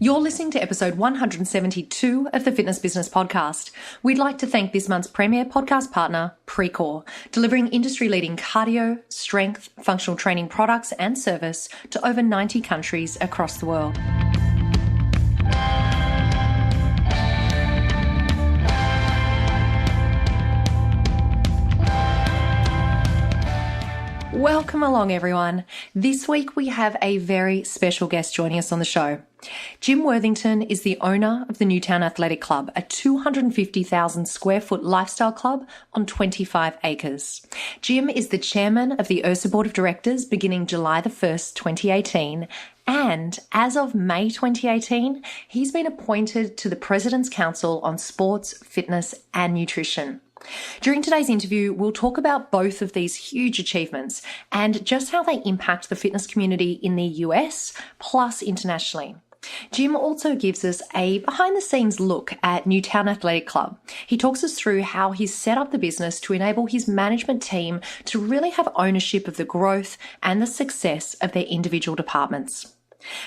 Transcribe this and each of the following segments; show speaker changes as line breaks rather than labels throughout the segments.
You're listening to episode 172 of the Fitness Business Podcast. We'd like to thank this month's premier podcast partner, PreCall, delivering industry-leading cardio, strength, functional training products and service to over 90 countries across the world. Welcome along, everyone. This week we have a very special guest joining us on the show. Jim Worthington is the owner of the Newtown Athletic Club, a 250,000 square foot lifestyle club on 25 acres. Jim is the chairman of the IHRSA Board of Directors beginning July the 1st, 2018. And as of May 2018, he's been appointed to the President's Council on Sports, Fitness and Nutrition. During today's interview, we'll talk about both of these huge achievements and just how they impact the fitness community in the US plus internationally. Jim also gives us a behind-the-scenes look at Newtown Athletic Club. He talks us through how he's set up the business to enable his management team to really have ownership of the growth and the success of their individual departments.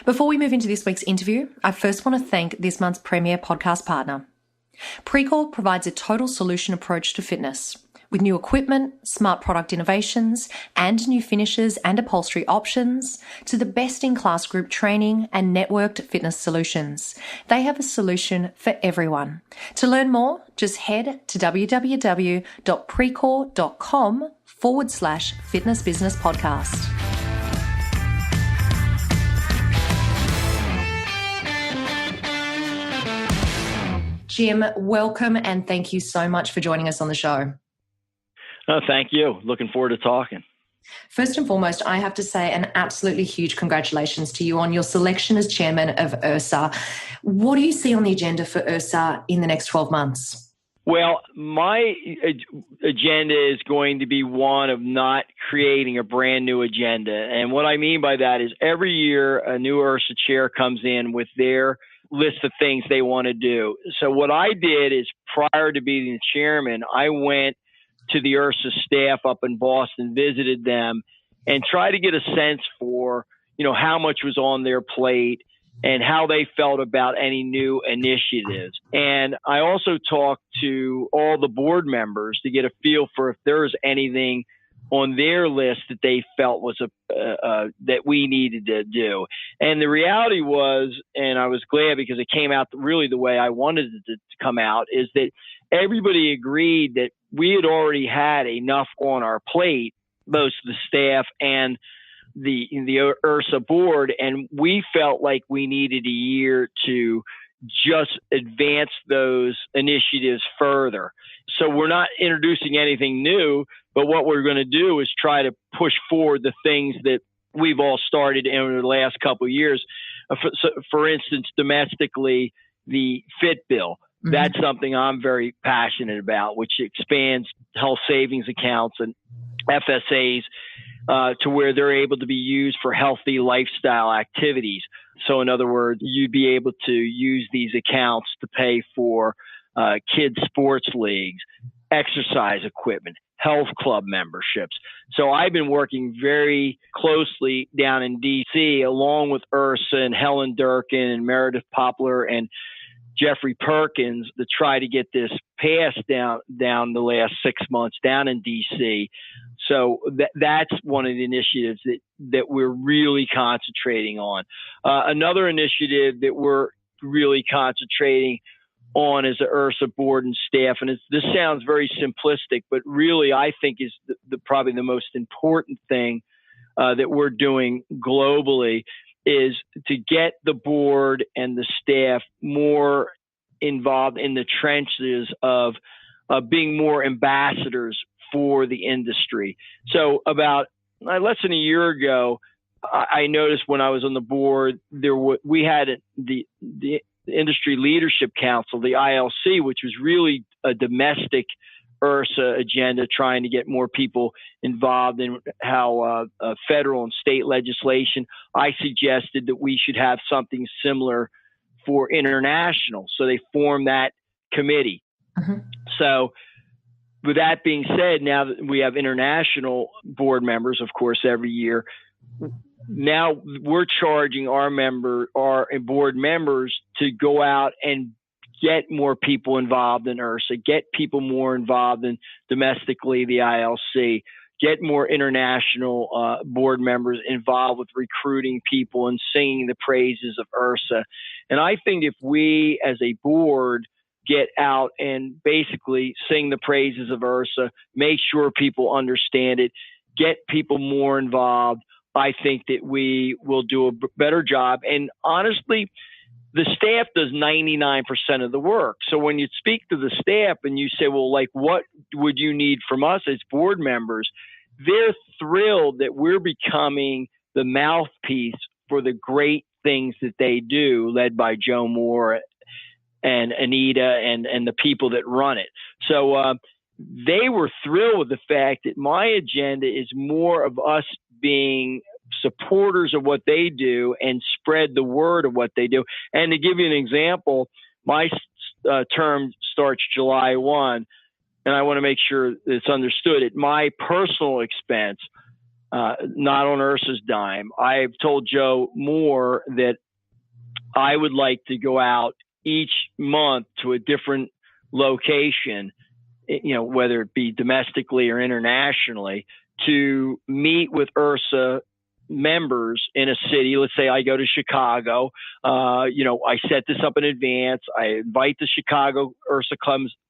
Before we move into this week's interview, I first want to thank this month's premier podcast partner. PreCall provides a total solution approach to fitness with new equipment, smart product innovations, and new finishes and upholstery options to the best-in-class group training and networked fitness solutions. They have a solution for everyone. To learn more, just head to www.precall.com/fitness business podcast. Jim, welcome and thank you so much for joining us on the show.
Oh, thank you. Looking forward to talking.
First and foremost, I have to say an absolutely huge congratulations to you on your selection as chairman of IHRSA. What do you see on the agenda for IHRSA in the next 12 months?
Well, my agenda is going to be one of not creating a brand new agenda. And what I mean by that is every year a new IHRSA chair comes in with their list of things they want to do. So what I did is prior to being the chairman, I went to the IHRSA staff up in Boston, visited them, and tried to get a sense for, how much was on their plate and how they felt about any new initiatives. And I also talked to all the board members to get a feel for if there was anything on their list that they felt was that we needed to do. And the reality was, and I was glad because it came out really the way I wanted it to come out, is that everybody agreed that we had already had enough on our plate, both the staff and the IHRSA board, and we felt like we needed a year to just advance those initiatives further. So we're not introducing anything new, but what we're going to do is try to push forward the things that we've all started in the last couple of years. For instance, domestically, the Fit Bill. Mm-hmm. That's something I'm very passionate about, which expands health savings accounts and FSAs to where they're able to be used for healthy lifestyle activities. So in other words, you'd be able to use these accounts to pay for kids' sports leagues, exercise equipment, health club memberships. So I've been working very closely down in D.C. along with IHRSA and Helen Durkin and Meredith Poplar and Jeffrey Perkins to try to get this passed down the last 6 months down in D.C. So that's one of the initiatives that we're really concentrating on. Another initiative that we're really concentrating on as the IHRSA board and staff, and this sounds very simplistic, but really I think is probably the most important thing that we're doing globally is to get the board and the staff more involved in the trenches of being more ambassadors for the industry. So about less than a year ago, I noticed when I was on the board, we had the Industry Leadership Council, the ILC, which was really a domestic IHRSA agenda, trying to get more people involved in how federal and state legislation. I suggested that we should have something similar for international. So they formed that committee. Mm-hmm. So with that being said, now that we have international board members, of course, every year, now we're charging our board members to go out and get more people involved in IHRSA, get people more involved in domestically the ILC, get more international board members involved with recruiting people and singing the praises of IHRSA. And I think if we as a board get out and basically sing the praises of IHRSA, make sure people understand it, get people more involved, I think that we will do a better job. And honestly, the staff does 99% of the work. So when you speak to the staff and you say, well, like, what would you need from us as board members? They're thrilled that we're becoming the mouthpiece for the great things that they do, led by Joe Moore and Anita and the people that run it. So they were thrilled with the fact that my agenda is more of us being supporters of what they do and spread the word of what they do. And to give you an example, my term starts July 1, and I want to make sure it's understood at my personal expense, not on IHRSA's dime. I've told Joe Moore that I would like to go out each month to a different location, whether it be domestically or internationally, to meet with IHRSA members in a city. Let's say I go to Chicago. I set this up in advance. I invite the Chicago IHRSA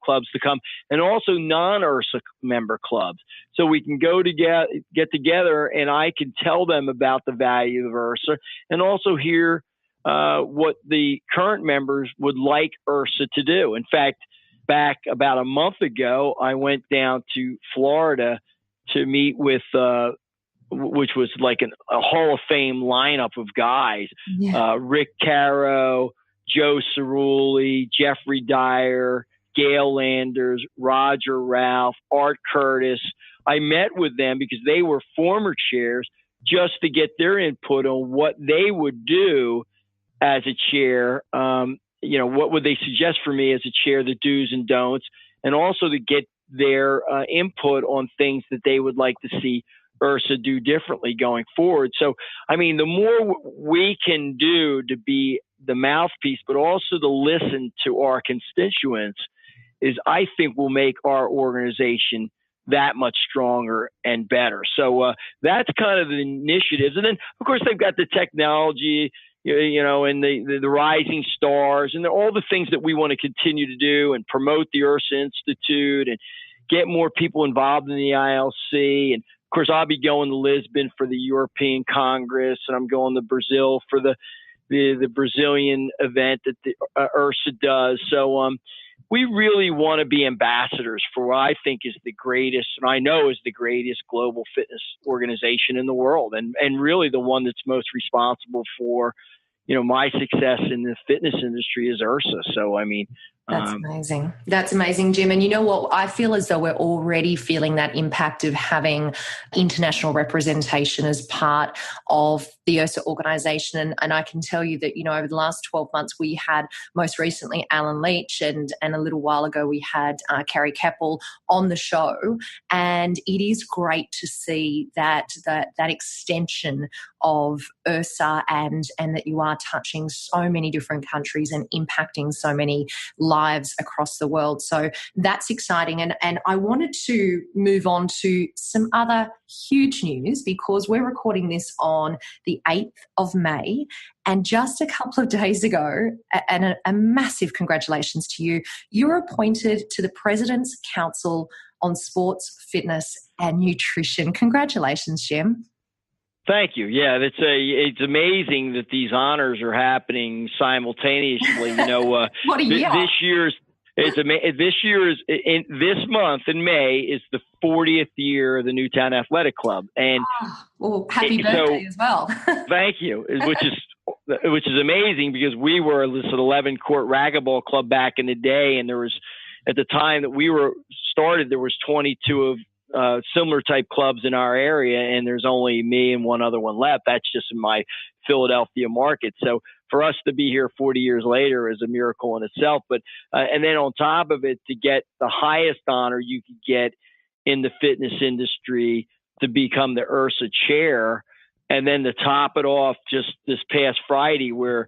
clubs to come, and also non-IHRSA member clubs. So we can get together, and I can tell them about the value of IHRSA, and also hear what the current members would like IHRSA to do. In fact, back about a month ago, I went down to Florida to meet with which was like a Hall of Fame lineup of guys, Rick Caro, Joe Cerulli, Jeffrey Dyer, Gail Landers, Roger Ralph, Art Curtis. I met with them because they were former chairs, just to get their input on what they would do as a chair. What would they suggest for me as a chair, the do's and don'ts, and also to get their input on things that they would like to see IHRSA do differently going forward. So, I mean, the more we can do to be the mouthpiece, but also to listen to our constituents, I think will make our organization that much stronger and better. So that's kind of the initiatives. And then, of course, they've got the technology, and the rising stars, and all the things that we want to continue to do and promote the IHRSA Institute and get more people involved in the ILC. And of course, I'll be going to Lisbon for the European Congress, and I'm going to Brazil for the Brazilian event that the IHRSA does. So we really want to be ambassadors for what I think is the greatest, and I know is the greatest global fitness organization in the world, and really the one that's most responsible for, my success in the fitness industry is IHRSA. So, I mean,
that's amazing. That's amazing, Jim. And you know what? I feel as though we're already feeling that impact of having international representation as part of the IHRSA organization. And I can tell you that, over the last 12 months, we had most recently Alan Leach, and a little while ago we had Carrie Keppel on the show. And it is great to see that extension of IHRSA and that you are touching so many different countries and impacting so many lives across the world. So that's exciting. And I wanted to move on to some other huge news, because we're recording this on the 8th of May. And just a couple of days ago, and a massive congratulations to you, you were appointed to the President's Council on Sports, Fitness and Nutrition. Congratulations, Jim.
Thank you. Yeah, it's amazing that these honors are happening simultaneously.
What a year.
This month in May is the 40th year of the Newtown Athletic Club, and
happy birthday as well.
Thank you. Which is amazing, because we were this 11-court racquetball club back in the day, and there was, at the time that we were started, there was 22 of similar type clubs in our area, and there's only me and one other one left. That's just in my Philadelphia market. So for us to be here 40 years later is a miracle in itself. But and then on top of it, to get the highest honor you could get in the fitness industry, to become the IHRSA chair, And then to top it off, just this past Friday, where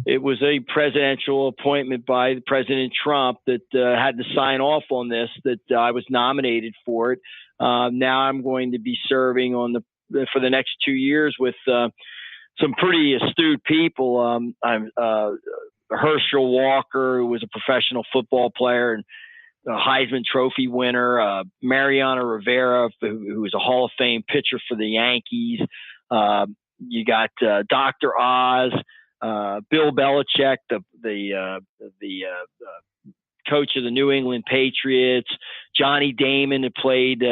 it was a presidential appointment by President Trump that had to sign off on this, that I was nominated for it. Now I'm going to be serving for the next 2 years with some pretty astute people. Herschel Walker, who was a professional football player and a Heisman Trophy winner, Mariano Rivera, who was a Hall of Fame pitcher for the Yankees. You got Dr. Oz, Bill Belichick, the coach of the New England Patriots, Johnny Damon, who played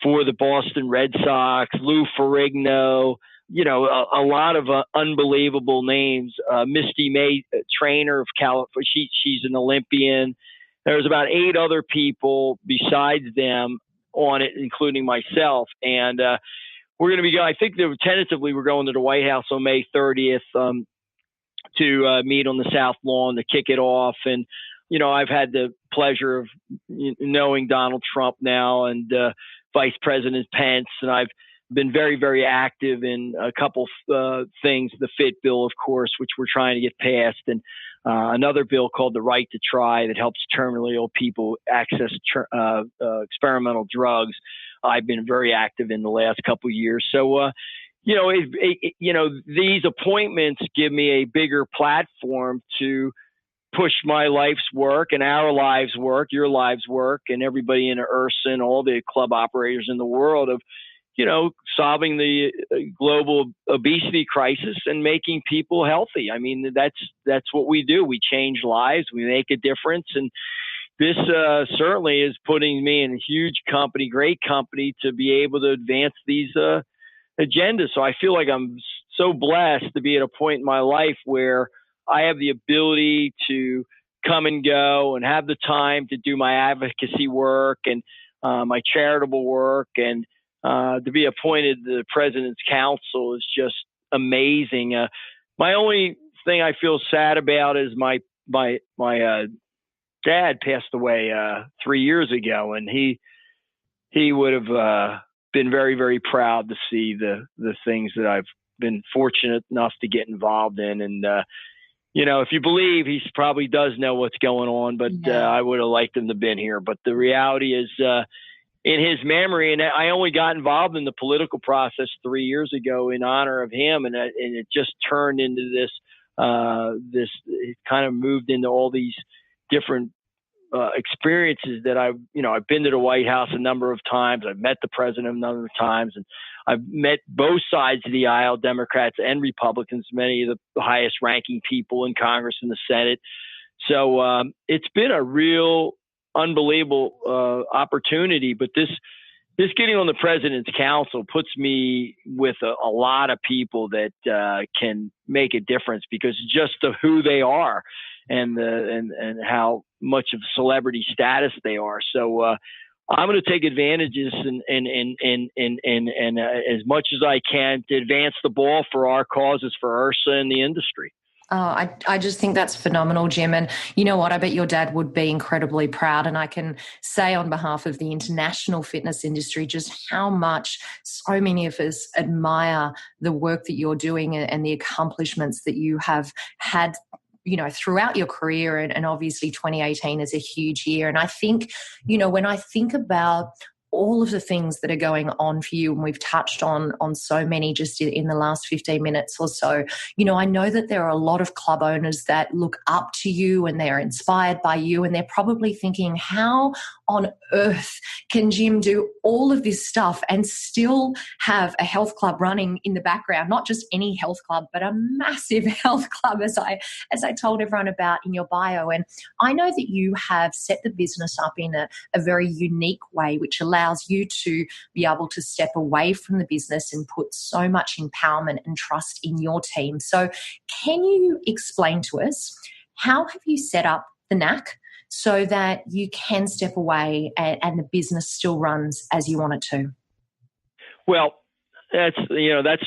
for the Boston Red Sox, Lou Ferrigno, a lot of unbelievable names. Misty May, trainer of California, she's an Olympian. There's about 8 other people besides them on it, including myself. And we're going to be, I think tentatively we're going to the White House on May 30th to meet on the South Lawn to kick it off. And, I've had the pleasure of knowing Donald Trump now and Vice President Pence, and I've been very, very active in a couple things, the FIT bill, of course, which we're trying to get passed, and another bill called the Right to Try that helps terminally ill people access experimental drugs. I've been very active in the last couple of years. So, these appointments give me a bigger platform to push my life's work and our lives' work, your lives' work, and everybody in IHRSA and all the club operators in the world of, solving the global obesity crisis and making people healthy. I mean, that's what we do. We change lives. We make a difference. And this certainly is putting me in a huge company, great company, to be able to advance these agendas. So I feel like I'm so blessed to be at a point in my life where I have the ability to come and go and have the time to do my advocacy work and my charitable work, and to be appointed to the President's Council is just amazing. My only thing I feel sad about is my dad passed away 3 years ago, and he would have been very, very proud to see the things that I've been fortunate enough to get involved in. And if you believe, he probably does know what's going on, but I would have liked him to have been here. But the reality is, in his memory, and I only got involved in the political process 3 years ago in honor of him, and it just turned into this. It kind of moved into all these different experiences that I've been to the White House a number of times. I've met the president a number of times, and I've met both sides of the aisle, Democrats and Republicans, many of the highest ranking people in Congress and the Senate. So it's been a real unbelievable opportunity, but this getting on the President's Council puts me with a lot of people that can make a difference because just of who they are and how much of celebrity status they are. So I'm going to take advantages and as much as I can to advance the ball for our causes, for IHRSA and the industry.
Oh, I just think that's phenomenal, Jim. And you know what? I bet your dad would be incredibly proud. And I can say on behalf of the international fitness industry just how much so many of us admire the work that you're doing and the accomplishments that you have had throughout your career. And obviously 2018 is a huge year. And I think, when I think about all of the things that are going on for you, and we've touched on so many just in the last 15 minutes or so, I know that there are a lot of club owners that look up to you and they're inspired by you, and they're probably thinking, how on earth can Jim do all of this stuff and still have a health club running in the background? Not just any health club, but a massive health club, as I told everyone about in your bio. And I know that you have set the business up in a very unique way, which allows you to be able to step away from the business and put so much empowerment and trust in your team. So can you explain to us, how have you set up the NAC so that you can step away and the business still runs as you want it to?
Well, that's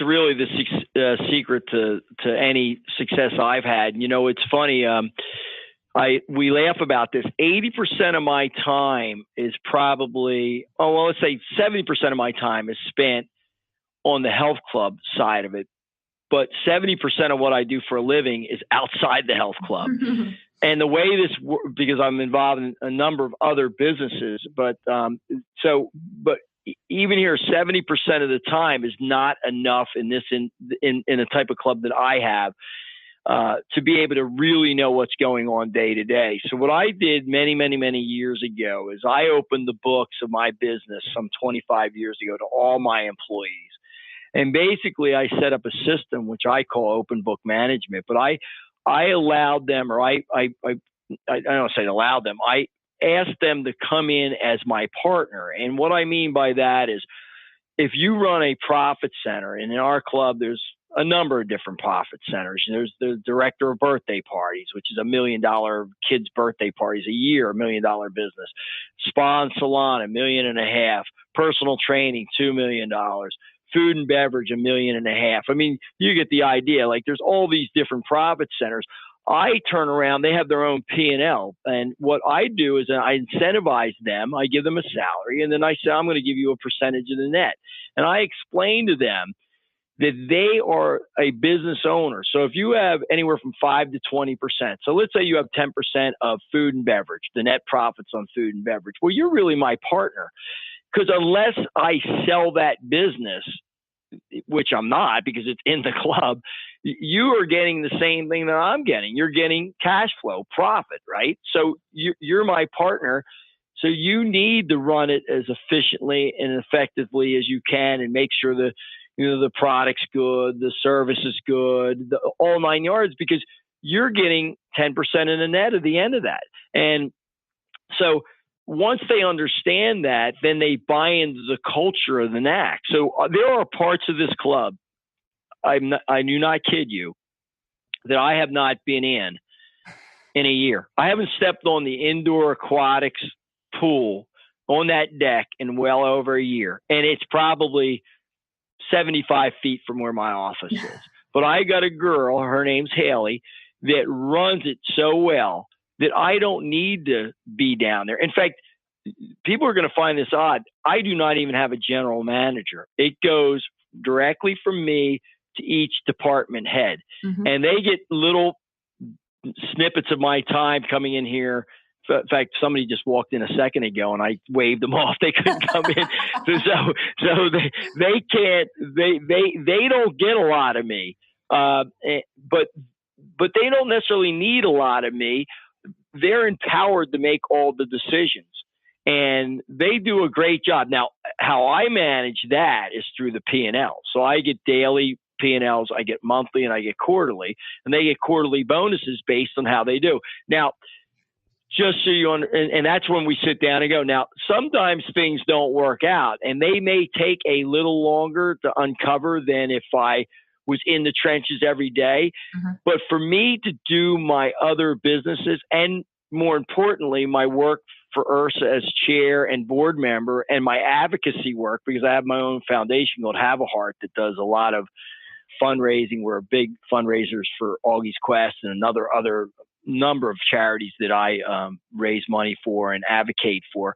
really the secret to any success I've had. It's funny. We laugh about this. 80% of my time is probably, let's say 70% of my time is spent on the health club side of it, but 70% of what I do for a living is outside the health club. And the way this works, because I'm involved in a number of other businesses, but even here, 70% of the time is not enough in the type of club that I have to be able to really know what's going on day to day. So what I did many, many, many years ago is I opened the books of my business some 25 years ago to all my employees. And basically I set up a system, which I call open book management, but I allowed them, or I don't say allowed them, I asked them to come in as my partner. And what I mean by that is if you run a profit center, and in our club, there's a number of different profit centers. There's the director of birthday parties, which is $1 million kids' birthday parties a year, $1 million business. Spa and salon, $1.5 million. Personal training, $2 million. Food and beverage, $1.5 million. I mean, you get the idea. Like there's all these different profit centers. I turn around, they have their own P&L. And what I do is I incentivize them. I give them a salary, and then I say, I'm going to give you a percentage of the net. And I explain to them that they are a business owner. So if you have anywhere from 5 to 20%, so let's say you have 10% of food and beverage, the net profits on food and beverage. Well, you're really my partner, because unless I sell that business, which I'm not because it's in the club, you are getting the same thing that I'm getting. You're getting cash flow, profit, right? So you're my partner. So you need to run it as efficiently and effectively as you can and make sure that, the product's good, the service is good, all 9 yards, because you're getting 10% in the net at the end of that. And so once they understand that, then they buy into the culture of the NAC. So there are parts of this club, I do not kid you, that I have not been in a year. I haven't stepped on the indoor aquatics pool on that deck in well over a year. And it's probably 75 feet from where my office is. But I got a girl, her name's Haley, that runs it so well that I don't need to be down there. In fact, people are going to find this odd. I do not even have a general manager. It goes directly from me to each department head. Mm-hmm. And they get little snippets of my time coming in here. In fact, somebody just walked in a second ago and I waved them off. They couldn't come in. So they can't, they don't get a lot of me. But they don't necessarily need a lot of me. They're empowered to make all the decisions, and they do a great job. Now, how I manage that is through the P&L. So I get daily P&Ls, I get monthly, and I get quarterly, and they get quarterly bonuses based on how they do. Now, just so you and that's when we sit down and go. Now, sometimes things don't work out, and they may take a little longer to uncover than if I was in the trenches every day. Mm-hmm. But for me to do my other businesses, and more importantly, my work for IHRSA as chair and board member, and my advocacy work, because I have my own foundation called Have a Heart that does a lot of fundraising. We're big fundraisers for Augie's Quest and other number of charities that I raise money for and advocate for.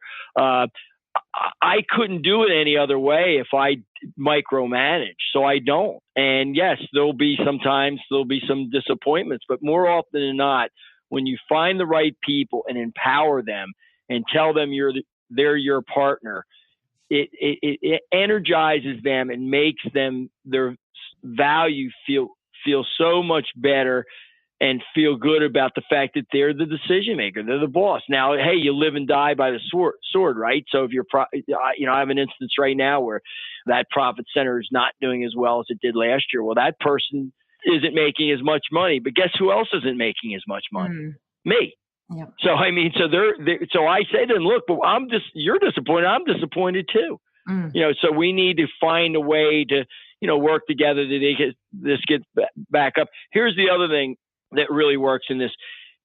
I couldn't do it any other way if I micromanage, so I don't. And yes, there'll be some disappointments, but more often than not, when you find the right people and empower them and tell them they're your partner, it energizes them and makes them, their value feel so much better and feel good about the fact that they're the decision maker. They're the boss. Now, hey, you live and die by the sword, right? So if I have an instance right now where that profit center is not doing as well as it did last year. Well, that person isn't making as much money, but guess who else isn't making as much money? Me. Yeah. So, I mean, so I say to them, look, but you're disappointed. I'm disappointed too. So we need to find a way to, work together to get back up. Here's the other thing that really works in this,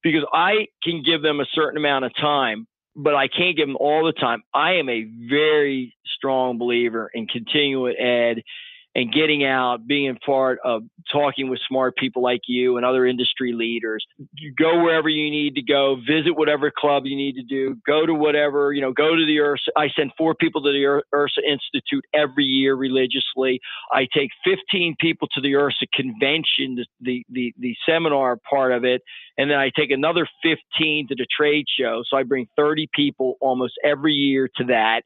because I can give them a certain amount of time, but I can't give them all the time. I am a very strong believer in continuing ed and getting out, being a part of talking with smart people like you and other industry leaders. You go wherever you need to go, visit whatever club you need to do, go to whatever, go to the IHRSA. I send 4 people to the IHRSA Institute every year religiously. I take 15 people to the IHRSA convention, the seminar part of it. And then I take another 15 to the trade show. So I bring 30 people almost every year to that.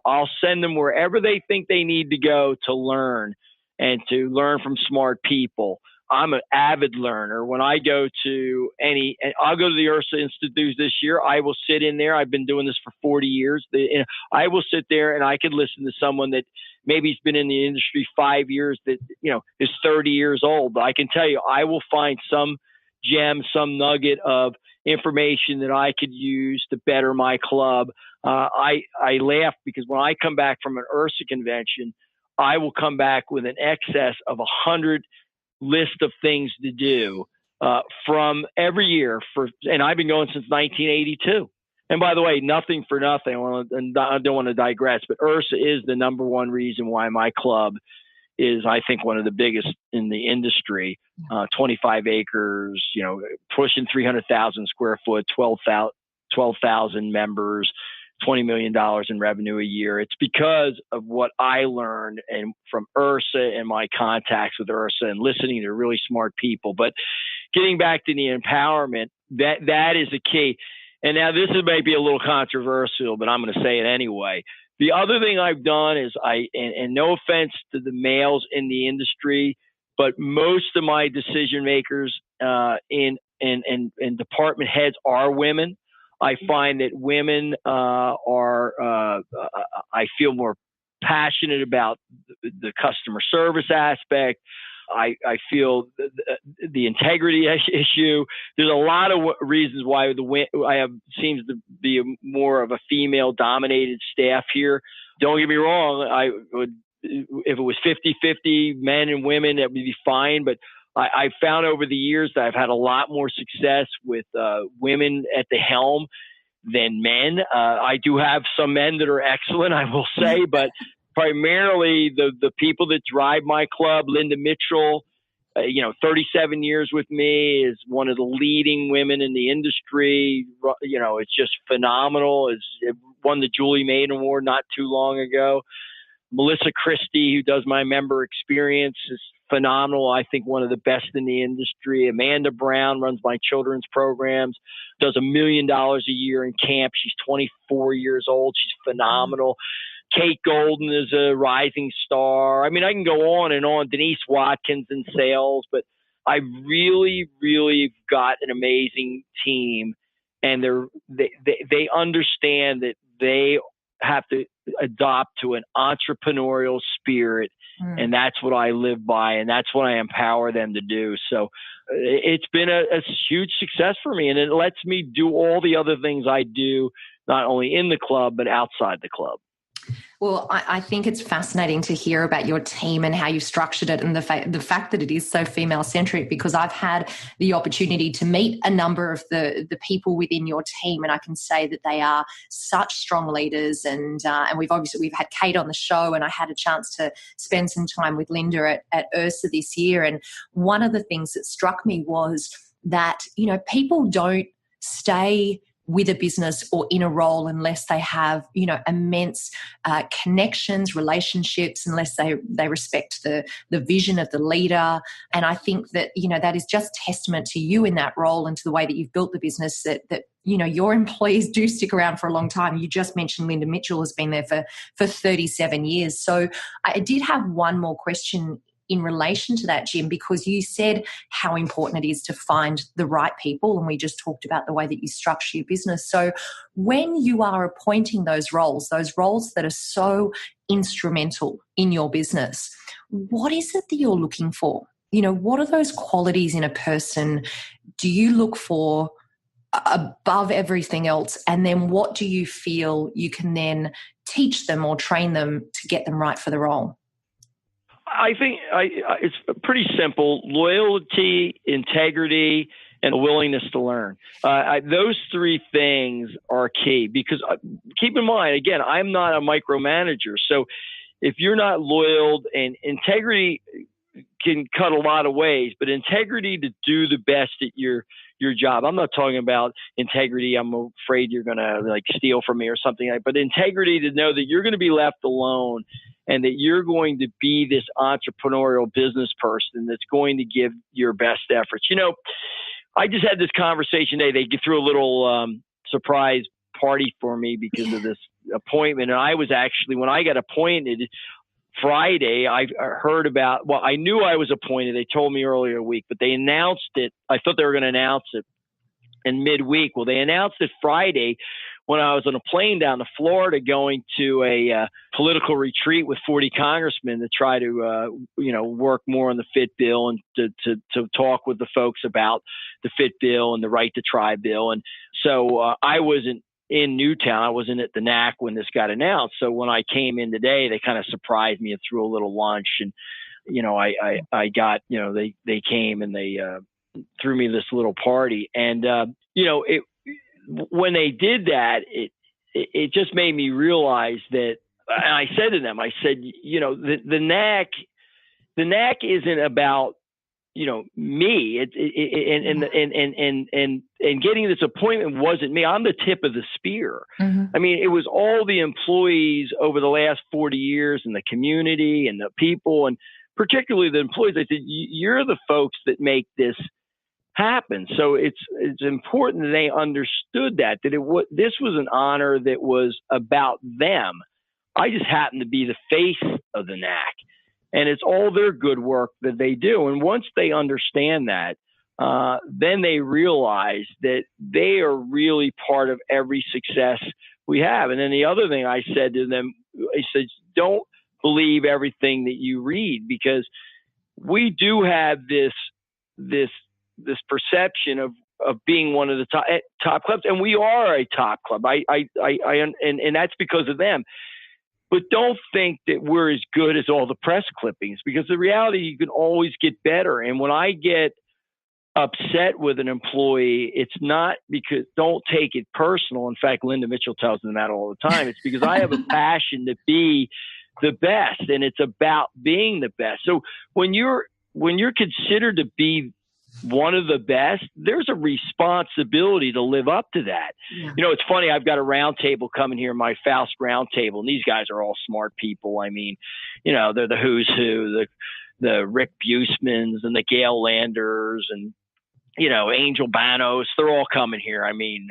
I'll send them wherever they think they need to go to learn and to learn from smart people. I'm an avid learner. When I go to I'll go to the IHRSA Institute this year. I will sit in there. I've been doing this for 40 years. I will sit there and I could listen to someone that maybe has been in the industry 5 years that, is 30 years old. But I can tell you, I will find some gem, some nugget of information that I could use to better my club. I laugh because when I come back from an IHRSA convention, I will come back with an excess of 100 list of things to do from every year and I've been going since 1982. And by the way, nothing for nothing. I don't want to digress, but IHRSA is the number one reason why my club is, I think, one of the biggest in the industry. 25 acres, pushing 300,000 square foot, 12,000 members, $20 million in revenue a year. It's because of what I learned and from IHRSA and my contacts with IHRSA and listening to really smart people. But getting back to the empowerment, that is a key. And now this may be a little controversial, but I'm going to say it anyway. The other thing I've done is and no offense to the males in the industry, but most of my decision makers and department heads are women. I find that women are, I feel more passionate about the customer service aspect. I feel the integrity issue. There's a lot of reasons why seems to be more of a female dominated staff here. Don't get me wrong. If it was 50-50 men and women, that would be fine. But I found over the years that I've had a lot more success with women at the helm than men. I do have some men that are excellent, I will say, but primarily the people that drive my club, Linda Mitchell, 37 years with me, is one of the leading women in the industry. It's just phenomenal. It won the Julie Maiden Award not too long ago. Melissa Christie, who does my member experience, is phenomenal. I think one of the best in the industry. Amanda Brown runs my children's programs, does $1 million a year in camp. She's 24 years old. She's phenomenal. Kate Golden is a rising star. I mean, I can go on and on. Denise Watkins in sales, but I really, really got an amazing team, and they understand that they have to adopt to an entrepreneurial spirit. And that's what I live by, and that's what I empower them to do. So it's been a huge success for me, and it lets me do all the other things I do, not only in the club, but outside the club.
Well, I think it's fascinating to hear about your team and how you've structured it, and the fact that it is so female-centric, because I've had the opportunity to meet a number of the people within your team, and I can say that they are such strong leaders. And we've had Kate on the show, and I had a chance to spend some time with Linda at IHRSA this year. And one of the things that struck me was that, people don't stay with a business or in a role unless they have, immense connections, relationships, unless they respect the vision of the leader. And I think that, that is just testament to you in that role and to the way that you've built the business, that your employees do stick around for a long time. You just mentioned Linda Mitchell has been there for 37 years. So I did have one more question in relation to that, Jim, because you said how important it is to find the right people, and we just talked about the way that you structure your business. So when you are appointing those roles that are so instrumental in your business, what is it that you're looking for? What are those qualities in a person do you look for above everything else? And then what do you feel you can then teach them or train them to get them right for the role?
I think it's pretty simple: loyalty, integrity, and a willingness to learn. Those three things are key, because keep in mind, again, I'm not a micromanager. So if you're not loyal, and integrity can cut a lot of ways, but integrity to do the best at your job. I'm not talking about integrity, I'm afraid you're going to like steal from me or something like, but integrity to know that you're going to be left alone and that you're going to be this entrepreneurial business person that's going to give your best efforts. You know, I just had this conversation today. They threw a little surprise party for me because of this appointment. And I was actually, when I got appointed Friday, I heard about, well, I knew I was appointed. They told me earlier a week, but they announced it. I thought they were going to announce it in midweek. Well, they announced it Friday when I was on a plane down to Florida going to a political retreat with 40 congressmen to try to, work more on the FIT bill and to talk with the folks about the FIT bill and the right to try bill. And so I wasn't in Newtown. I wasn't at the NAC when this got announced. So when I came in today, they kind of surprised me and threw a little lunch. And, I got, they came and they threw me this little party. And, when they did that, it just made me realize that, and I said to them, I said, the NAC isn't about, me, and getting this appointment wasn't me. I'm the tip of the spear. Mm-hmm. I mean, it was all the employees over the last 40 years and the community and the people, and particularly the employees. I said, you're the folks that make this happen. So it's important that they understood that this was an honor that was about them. I just happened to be the face of the NAC. And it's all their good work that they do. And once they understand that, then they realize that they are really part of every success we have. And then the other thing I said to them, I said, don't believe everything that you read, because we do have this perception of being one of the top clubs, and we are a top club. And that's because of them. But don't think that we're as good as all the press clippings, because the reality, you can always get better. And when I get upset with an employee, it's not because, don't take it personal. In fact, Linda Mitchell tells them that all the time. It's because I have a passion to be the best, and it's about being the best. So when you're considered to be one of the best, there's a responsibility to live up to that. Yeah. It's funny. I've got a round table coming here, my Faust round table, and these guys are all smart people. I mean, they're the who's who, the Rick Buseman's and the Gail Landers and, Angel Banos. They're all coming here. I mean,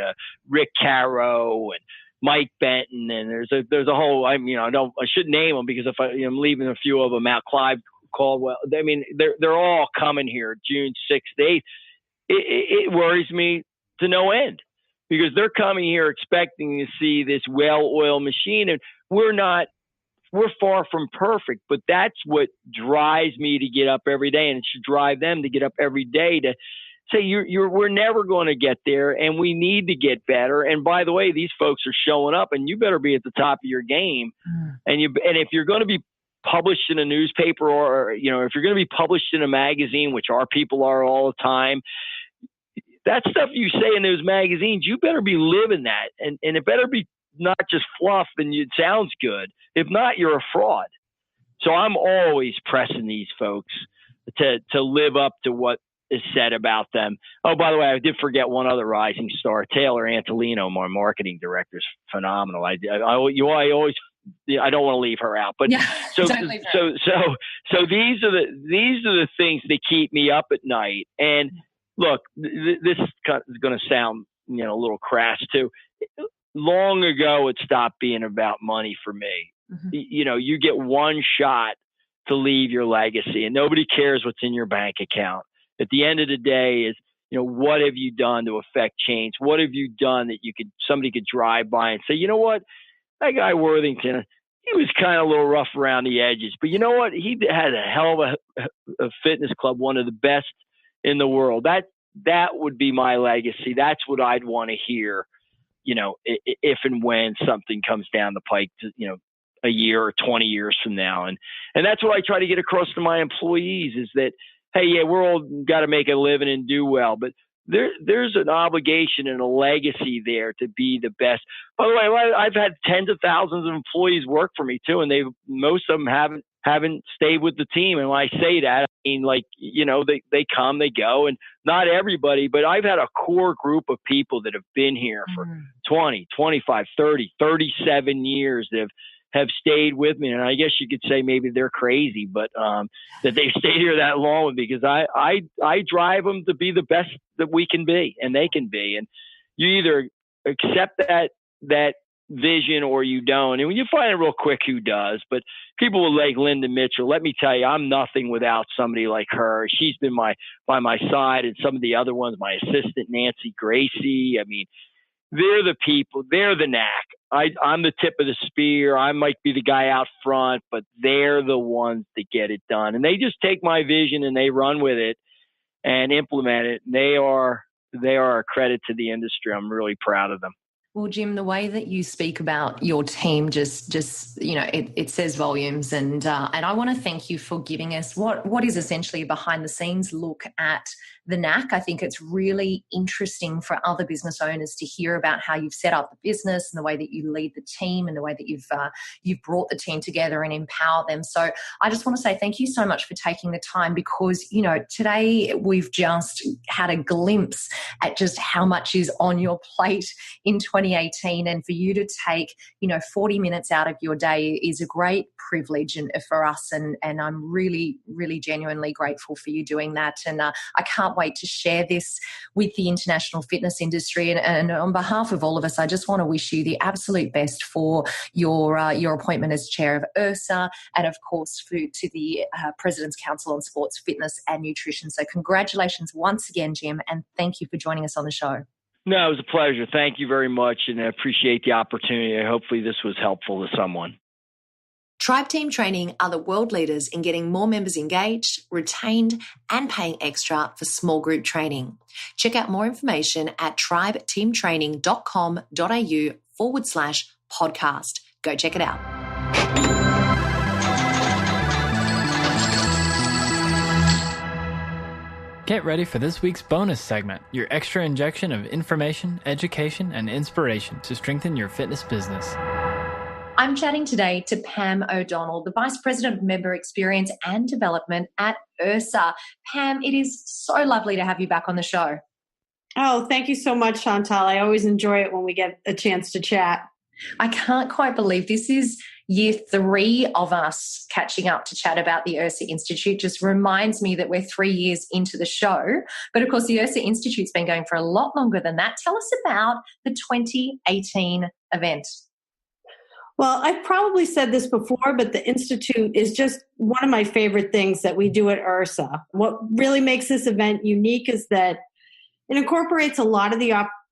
Rick Caro and Mike Benton, and there's a whole, I shouldn't name them because if I'm leaving a few of them out, Clive Caldwell. I mean, they're all coming here June 6th, 8th. It worries me to no end, because they're coming here expecting to see this well-oiled machine, and we're far from perfect. But that's what drives me to get up every day, and it should drive them to get up every day to say we're never going to get there, and we need to get better. And by the way, these folks are showing up, and you better be at the top of your game. And if you're going to be published in a newspaper, or if you're going to be published in a magazine, which our people are all the time, that stuff you say in those magazines, you better be living that, and it better be not just fluff and it sounds good. If not, you're a fraud. So I'm always pressing these folks to live up to what is said about them. Oh, by the way, I did forget one other rising star, Taylor Antolino, my marketing director, is phenomenal. I always, I don't want to leave her out, but
yeah,
so these are the things that keep me up at night. And look, this is going to sound, a little crass too. Long ago, it stopped being about money for me. Mm-hmm. You get one shot to leave your legacy, and nobody cares what's in your bank account. At the end of the day is, what have you done to affect change? What have you done that somebody could drive by and say, you know what? That guy Worthington, he was kind of a little rough around the edges, but you know what? He had a hell of a fitness club, one of the best in the world. That would be my legacy. That's what I'd want to hear, if and when something comes down the pike to, a year or 20 years from now. And that's what I try to get across to my employees is that, hey, yeah, we're all got to make a living and do well, but there's an obligation and a legacy there to be the best. By the way, I've had tens of thousands of employees work for me too, and most of them haven't stayed with the team. And when I say that, I mean, like, they come, they go, and not everybody, but I've had a core group of people that have been here for 20, 25, 30, 37 years that have stayed with me. And I guess you could say maybe they're crazy, but that they've stayed here that long with me, because I drive them to be the best that we can be and they can be. And you either accept that vision or you don't. And when you find it real quick who does, but people like Linda Mitchell, let me tell you, I'm nothing without somebody like her. She's been by my side, and some of the other ones, my assistant, Nancy Gracie. I mean, they're the people, they're the knack. I'm the tip of the spear. I might be the guy out front, but they're the ones that get it done. And they just take my vision and they run with it and implement it. And they are a credit to the industry. I'm really proud of them.
Well, Jim, the way that you speak about your team just it says volumes, and I want to thank you for giving us what is essentially a behind the scenes look at the NAC. I think it's really interesting for other business owners to hear about how you've set up the business and the way that you lead the team and the way that you've brought the team together and empowered them. So I just want to say thank you so much for taking the time, because today we've just had a glimpse at just how much is on your plate in 2018, and for you to take 40 minutes out of your day is a great privilege and for us, and I'm really, really genuinely grateful for you doing that. And I can't wait to share this with the international fitness industry. And on behalf of all of us, I just want to wish you the absolute best for your appointment as chair of IHRSA, and of course to the President's Council on Sports, Fitness and Nutrition. So congratulations once again, Jim, and thank you for joining us on the show.
No, it was a pleasure. Thank you very much, and I appreciate the opportunity. Hopefully this was helpful to someone.
Tribe Team Training are the world leaders in getting more members engaged, retained, and paying extra for small group training. Check out more information at tribeteamtraining.com.au/podcast. Go check it out.
Get ready for this week's bonus segment, your extra injection of information, education, and inspiration to strengthen your fitness business.
I'm chatting today to Pam O'Donnell, the Vice President of Member Experience and Development at IHRSA. Pam, it is so lovely to have you back on the show.
Oh, thank you so much, Chantal. I always enjoy it when we get a chance to chat.
I can't quite believe this is year 3 of us catching up to chat about the IHRSA Institute. Just reminds me that we're 3 years into the show. But of course, the IHRSA Institute's been going for a lot longer than that. Tell us about the 2018 event.
Well, I've probably said this before, but the Institute is just one of my favorite things that we do at IHRSA. What really makes this event unique is that it incorporates a lot of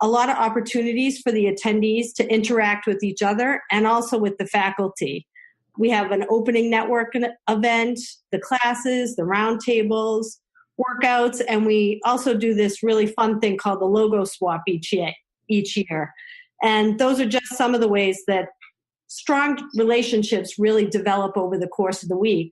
opportunities for the attendees to interact with each other and also with the faculty. We have an opening network event, the classes, the roundtables, workouts, and we also do this really fun thing called the logo swap each year. And those are just some of the ways that strong relationships really develop over the course of the week.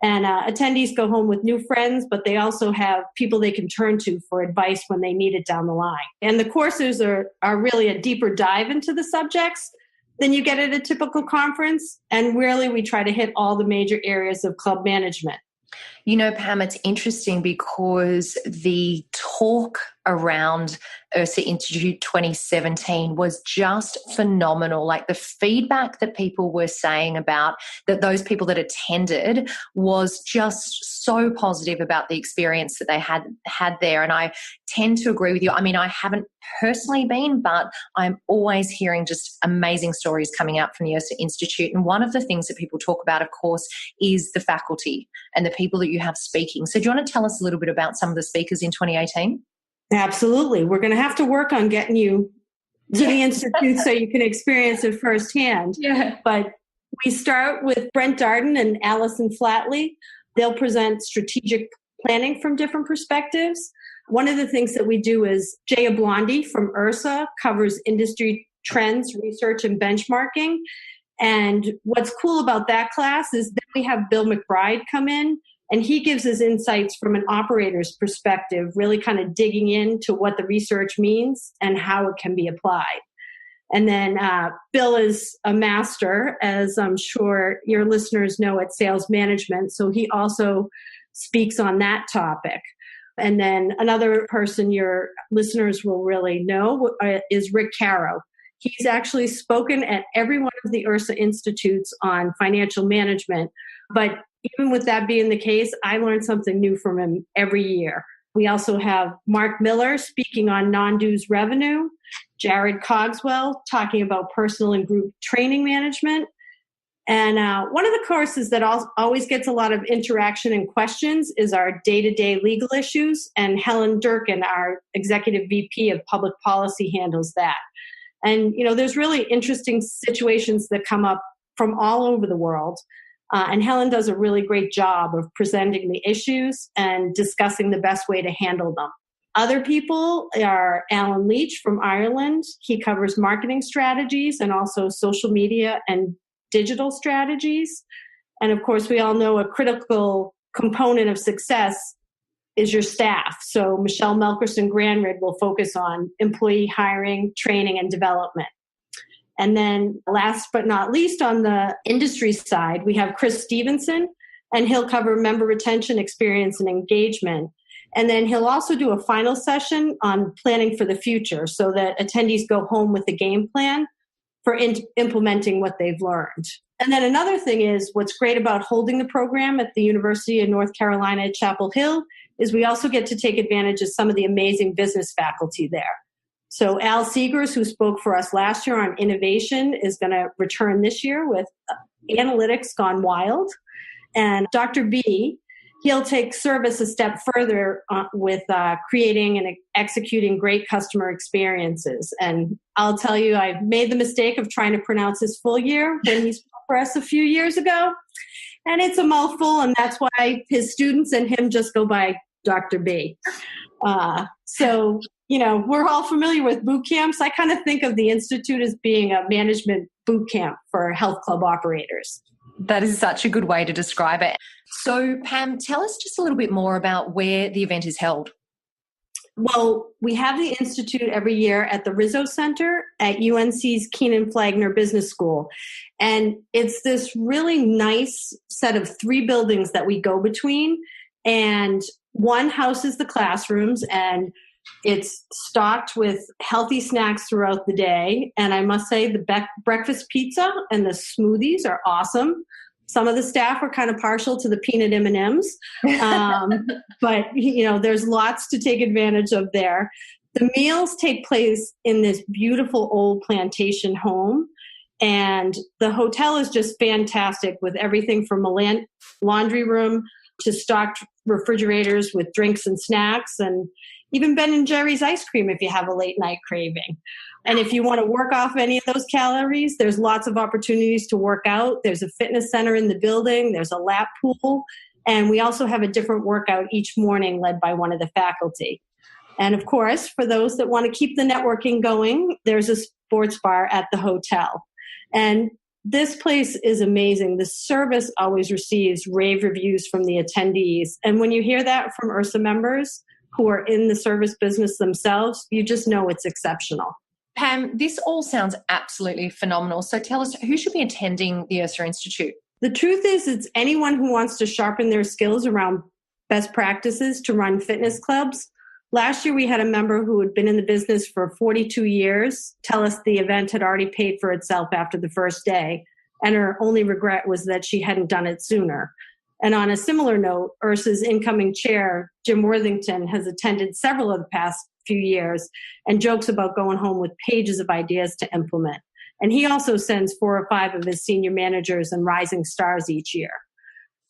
And attendees go home with new friends, but they also have people they can turn to for advice when they need it down the line. And the courses are really a deeper dive into the subjects than you get at a typical conference. And really, we try to hit all the major areas of club management.
Pam, it's interesting because the talk around IHRSA Institute 2017 was just phenomenal. Like the feedback that people were saying about that, those people that attended, was just so positive about the experience that they had there. And I tend to agree with you. I mean, I haven't personally been, but I'm always hearing just amazing stories coming out from the IHRSA Institute. And one of the things that people talk about, of course, is the faculty and the people that you have speaking. So do you want to tell us a little bit about some of the speakers in 2018?
Absolutely. We're going to have to work on getting you to the Institute so you can experience it firsthand.
Yeah.
But we start with Brent Darden and Allison Flatley. They'll present strategic planning from different perspectives. One of the things that we do is Jaya Blondie from IHRSA covers industry trends, research, and benchmarking. And what's cool about that class is that we have Bill McBride come in, And he gives his insights from an operator's perspective, really kind of digging into what the research means and how it can be applied. And then Bill is a master, as I'm sure your listeners know, at sales management. So he also speaks on that topic. And then another person your listeners will really know is Rick Caro. He's actually spoken at every one of the IHRSA institutes on financial management. But even with that being the case, I learned something new from him every year. We also have Mark Miller speaking on non-dues revenue, Jared Cogswell talking about personal and group training management. And one of the courses that always gets a lot of interaction and questions is our day-to-day legal issues. And Helen Durkin, our executive VP of public policy, handles that. And, there's really interesting situations that come up from all over the world. And Helen does a really great job of presenting the issues and discussing the best way to handle them. Other people are Alan Leach from Ireland. He covers marketing strategies and also social media and digital strategies. And of course, we all know a critical component of success is your staff. So Michelle Melkerson-Granrid will focus on employee hiring, training, and development. And then last but not least, on the industry side, we have Chris Stevenson, and he'll cover member retention, experience, and engagement. And then he'll also do a final session on planning for the future so that attendees go home with a game plan for implementing what they've learned. And then another thing is what's great about holding the program at the University of North Carolina at Chapel Hill is we also get to take advantage of some of the amazing business faculty there. So Al Seegers, who spoke for us last year on innovation, is going to return this year with Analytics Gone Wild. And Dr. B, he'll take service a step further with creating and executing great customer experiences. And I'll tell you, I made the mistake of trying to pronounce his full year when he spoke for us a few years ago. And it's a mouthful, and that's why his students and him just go by Dr. B. So, we're all familiar with boot camps. I kind of think of the Institute as being a management boot camp for health club operators.
That is such a good way to describe it. So, Pam, tell us just a little bit more about where the event is held.
Well, we have the Institute every year at the Rizzo Center at UNC's Keenan Flagner Business School. And it's this really nice set of 3 buildings that we go between. And one houses the classrooms, and it's stocked with healthy snacks throughout the day. And I must say the breakfast pizza and the smoothies are awesome. Some of the staff are kind of partial to the peanut M&Ms. But, there's lots to take advantage of there. The meals take place in this beautiful old plantation home. And the hotel is just fantastic with everything from a laundry room to stocked refrigerators with drinks and snacks, and even Ben & Jerry's ice cream if you have a late night craving. And if you want to work off any of those calories, there's lots of opportunities to work out. There's a fitness center in the building. There's a lap pool. And we also have a different workout each morning led by one of the faculty. And of course, for those that want to keep the networking going, there's a sports bar at the hotel. And this place is amazing. The service always receives rave reviews from the attendees. And when you hear that from IHRSA members who are in the service business themselves, you just know it's exceptional.
Pam, this all sounds absolutely phenomenal. So tell us, who should be attending the IHRSA Institute?
The truth is, it's anyone who wants to sharpen their skills around best practices to run fitness clubs. Last year, we had a member who had been in the business for 42 years tell us the event had already paid for itself after the first day, and her only regret was that she hadn't done it sooner. And on a similar note, IHRSA's incoming chair, Jim Worthington, has attended several of the past few years and jokes about going home with pages of ideas to implement. And he also sends 4 or 5 of his senior managers and rising stars each year.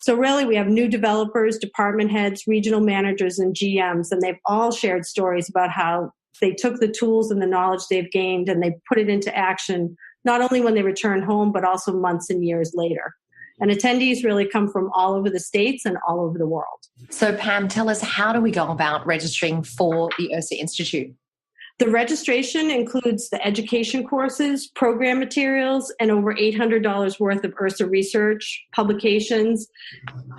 So really, we have new developers, department heads, regional managers, and GMs, and they've all shared stories about how they took the tools and the knowledge they've gained and they put it into action, not only when they return home, but also months and years later. And attendees really come from all over the states and all over the world.
So Pam, tell us, how do we go about registering for the IHRSA Institute?
The registration includes the education courses, program materials, and over $800 worth of IHRSA research, publications,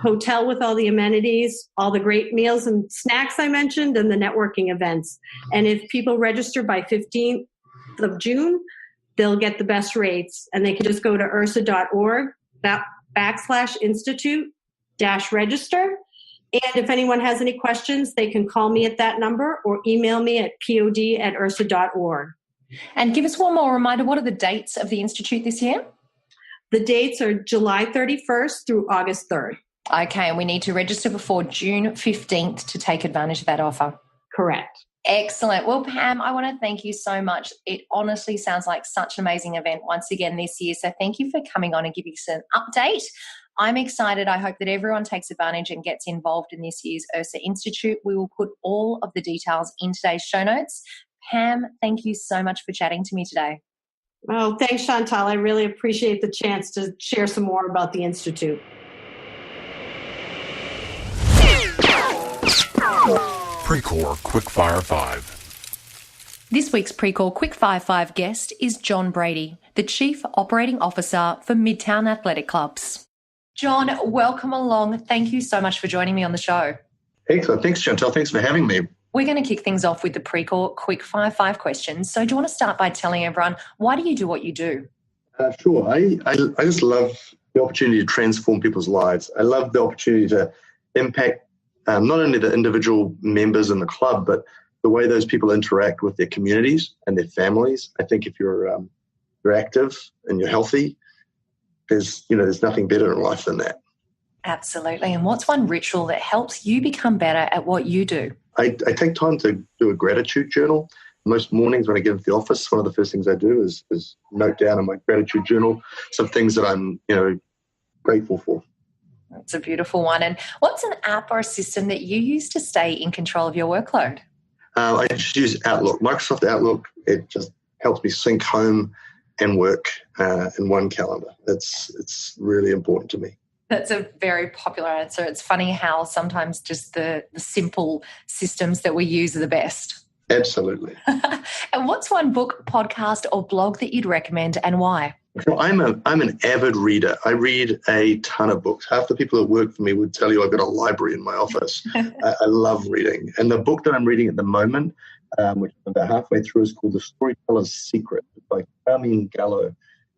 hotel with all the amenities, all the great meals and snacks I mentioned, and the networking events. And if people register by 15th of June, they'll get the best rates. And they can just go to IHRSA.org/institute-register. And if anyone has any questions, they can call me at that number or email me at pod@IHRSA.org.
And give us one more reminder, what are the dates of the Institute this year?
The dates are July 31st through August 3rd.
Okay, and we need to register before June 15th to take advantage of that offer.
Correct.
Excellent. Well, Pam, I want to thank you so much. It honestly sounds like such an amazing event once again this year. So thank you for coming on and giving us an update. I'm excited. I hope that everyone takes advantage and gets involved in this year's IHRSA Institute. We will put all of the details in today's show notes. Pam, thank you so much for chatting to me today.
Oh, thanks, Chantal. I really appreciate the chance to share some more about the Institute.
PreCall Quickfire 5.
This week's PreCall Quickfire 5 guest is John Brady, the Chief Operating Officer for Newtown Athletic Clubs. John, welcome along. Thank you so much for joining me on the show.
Excellent. Thanks, Chantal. Thanks for having me.
We're going to kick things off with the PreCall Quickfire 5 questions. So do you want to start by telling everyone, why do you do what you do?
Sure. I just love the opportunity to transform people's lives. I love the opportunity to impact not only the individual members in the club, but the way those people interact with their communities and their families. I think if you're active and you're healthy, there's nothing better in life than that.
Absolutely. And what's one ritual that helps you become better at what you do?
I take time to do a gratitude journal. Most mornings when I get into the office, one of the first things I do is note down in my gratitude journal some things that I'm grateful for.
That's a beautiful one. And what's an app or a system that you use to stay in control of your workload?
I just use Outlook. Microsoft Outlook, it just helps me sync home and work in one calendar. It's really important to me.
That's a very popular answer. It's funny how sometimes just the simple systems that we use are the best.
Absolutely.
And what's one book, podcast, or blog that you'd recommend and why?
So I'm an avid reader. I read a ton of books. Half the people that work for me would tell you I've got a library in my office. I love reading. And the book that I'm reading at the moment, which I'm about halfway through, is called The Storyteller's Secret by Carmine Gallo.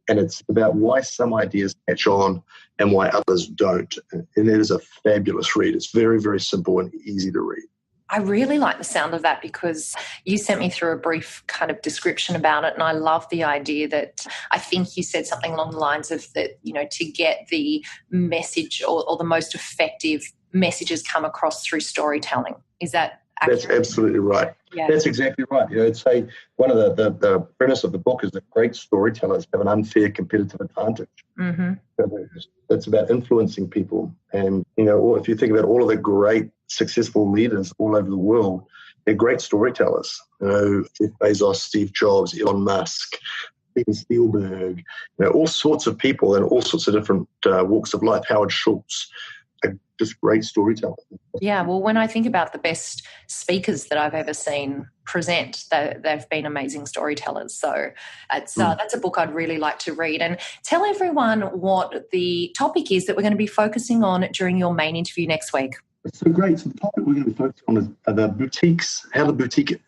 And it's about why some ideas catch on and why others don't. And it is a fabulous read. It's very, very simple and easy to read.
I really like the sound of that because you sent me through a brief kind of description about it, and I love the idea that I think you said something along the lines of that, to get the message or the most effective messages come across through storytelling. Is that accurate?
That's absolutely right.
Yeah.
That's exactly right. I'd say one of the premise of the book is that great storytellers have an unfair competitive advantage.
Mm-hmm.
That's about influencing people. And, if you think about all of the great successful leaders all over the world, they're great storytellers. Jeff Bezos, Steve Jobs, Elon Musk, Steven Spielberg, all sorts of people in all sorts of different walks of life. Howard Schultz, just great storytellers.
Yeah, well, when I think about the best speakers that I've ever seen present, they've been amazing storytellers. So that's a book I'd really like to read. And tell everyone what the topic is that we're going to be focusing on during your main interview next week.
So great. So the topic we're going to be focusing on is the boutiques, how the boutique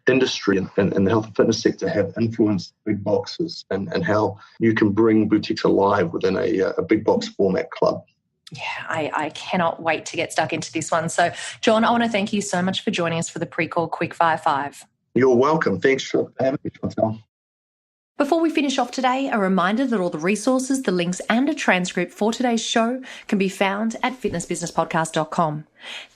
industry and the health and fitness sector have influenced big boxes and how you can bring boutiques alive within a big box format club.
Yeah, I cannot wait to get stuck into this one. So, John, I want to thank you so much for joining us for the PreCall Quickfire 5.
You're welcome. Thanks for having me, Chantal.
Before we finish off today, a reminder that all the resources, the links and a transcript for today's show can be found at fitnessbusinesspodcast.com.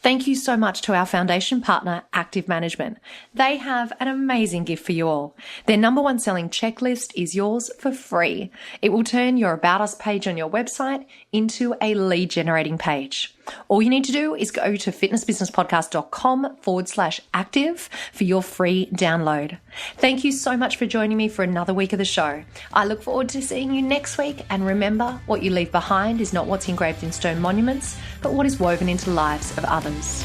Thank you so much to our foundation partner, Active Management. They have an amazing gift for you all. Their number one selling checklist is yours for free. It will turn your About Us page on your website into a lead generating page. All you need to do is go to fitnessbusinesspodcast.com/active for your free download. Thank you so much for joining me for another week of the show. I look forward to seeing you next week. And remember, what you leave behind is not what's engraved in stone monuments, but what is woven into the lives of others.